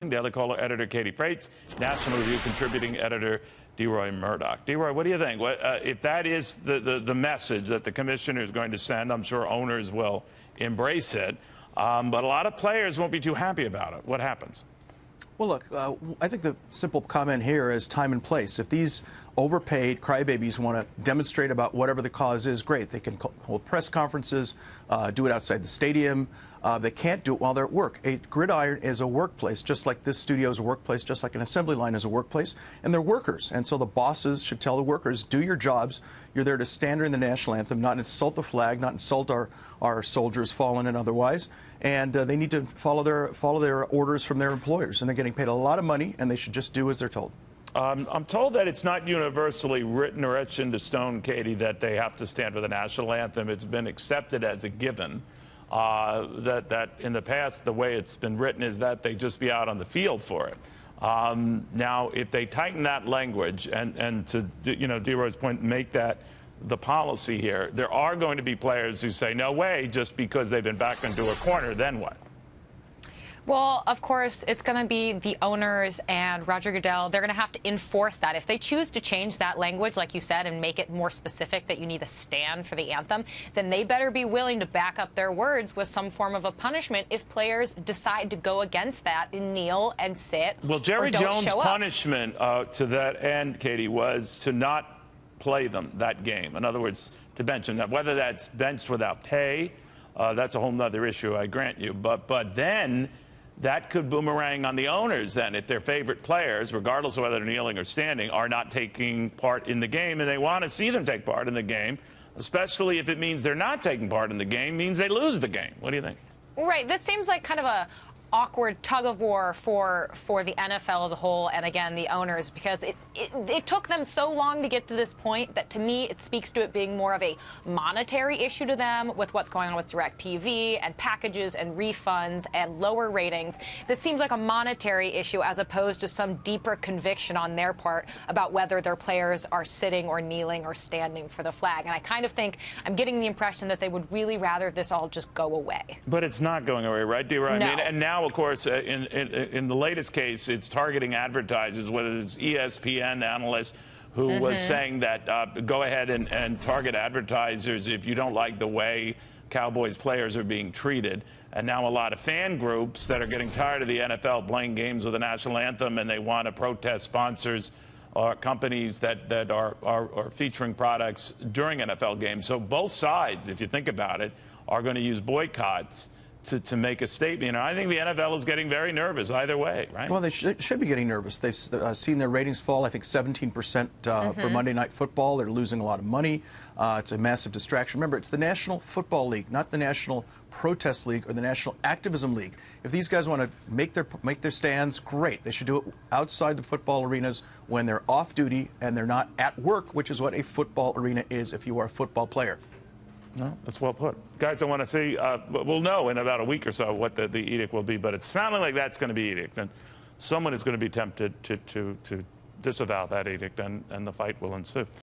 Daily Caller editor Katie Frates, National Review contributing editor Deroy Murdock. Deroy, what do you think? If that is the message that the commissioner is going to send, I'm sure owners will embrace it, but a lot of players won't be too happy about it. What happens? Well, look, I think the simple comment here is time and place. If these overpaid crybabies want to demonstrate about whatever the cause is, great. They can hold press conferences, do it outside the stadium. They can't do it while they're at work. A gridiron is a workplace, just like this studio is a workplace, just like an assembly line is a workplace, and they're workers. And so the bosses should tell the workers, do your jobs. You're there to stand during the national anthem, not insult the flag, not insult our soldiers, fallen and otherwise. And they need to follow their orders from their employers. And they're getting paid a lot of money, and they should just do as they're told. I'm told that it's not universally written or etched into stone, Katie, that they have to stand for the national anthem. It's been accepted as a given. That in the past, the way it's been written is that they just be out on the field for it. Now, if they tighten that language and to Deroy's point, make that the policy here, there are going to be players who say, no way, just because they've been backed into a corner, then what? Well, of course, it's going to be the owners and Roger Goodell. They're going to have to enforce that. If they choose to change that language, like you said, and make it more specific that you need to stand for the anthem, then they better be willing to back up their words with some form of a punishment if players decide to go against that and kneel and sit. Well, Jerry Jones' punishment to that end, Katie, was to not play them that game. In other words, to bench them. Now, whether that's benched without pay, that's a whole other issue, I grant you. But then that could boomerang on the owners then if their favorite players, regardless of whether they're kneeling or standing, are not taking part in the game, and they want to see them take part in the game, especially if it means they're not taking part in the game, means they lose the game. What do you think? Right. This seems like kind of a awkward tug of war for the NFL as a whole, and again the owners, because it took them so long to get to this point that to me it speaks to it being more of a monetary issue to them with what's going on with DirecTV and packages and refunds and lower ratings. This seems like a monetary issue as opposed to some deeper conviction on their part about whether their players are sitting or kneeling or standing for the flag. And I kind of think I'm getting the impression that they would really rather this all just go away. But it's not going away, right, Deroy? No. I mean, and now, of course, in the latest case, it's targeting advertisers, whether it's ESPN analyst who was saying that go ahead and target advertisers if you don't like the way Cowboys players are being treated. And now a lot of fan groups that are getting tired of the NFL playing games with the national anthem, and they want to protest sponsors or companies that are featuring products during NFL games. So both sides, if you think about it, are going to use boycotts to make a statement. And I think the NFL is getting very nervous either way, right? Well, they should be getting nervous. They've seen their ratings fall, I think, 17% for Monday Night Football. They're losing a lot of money. It's a massive distraction. Remember, it's the National Football League, not the National Protest League or the National Activism League. If these guys want to make their stands, great. They should do it outside the football arenas when they're off duty and they're not at work, which is what a football arena is if you are a football player. No, that's well put. Guys, I want to see, we'll know in about a week or so what the edict will be, but it's sounding like that's going to be edict, and someone is going to be tempted to disavow that edict, and the fight will ensue.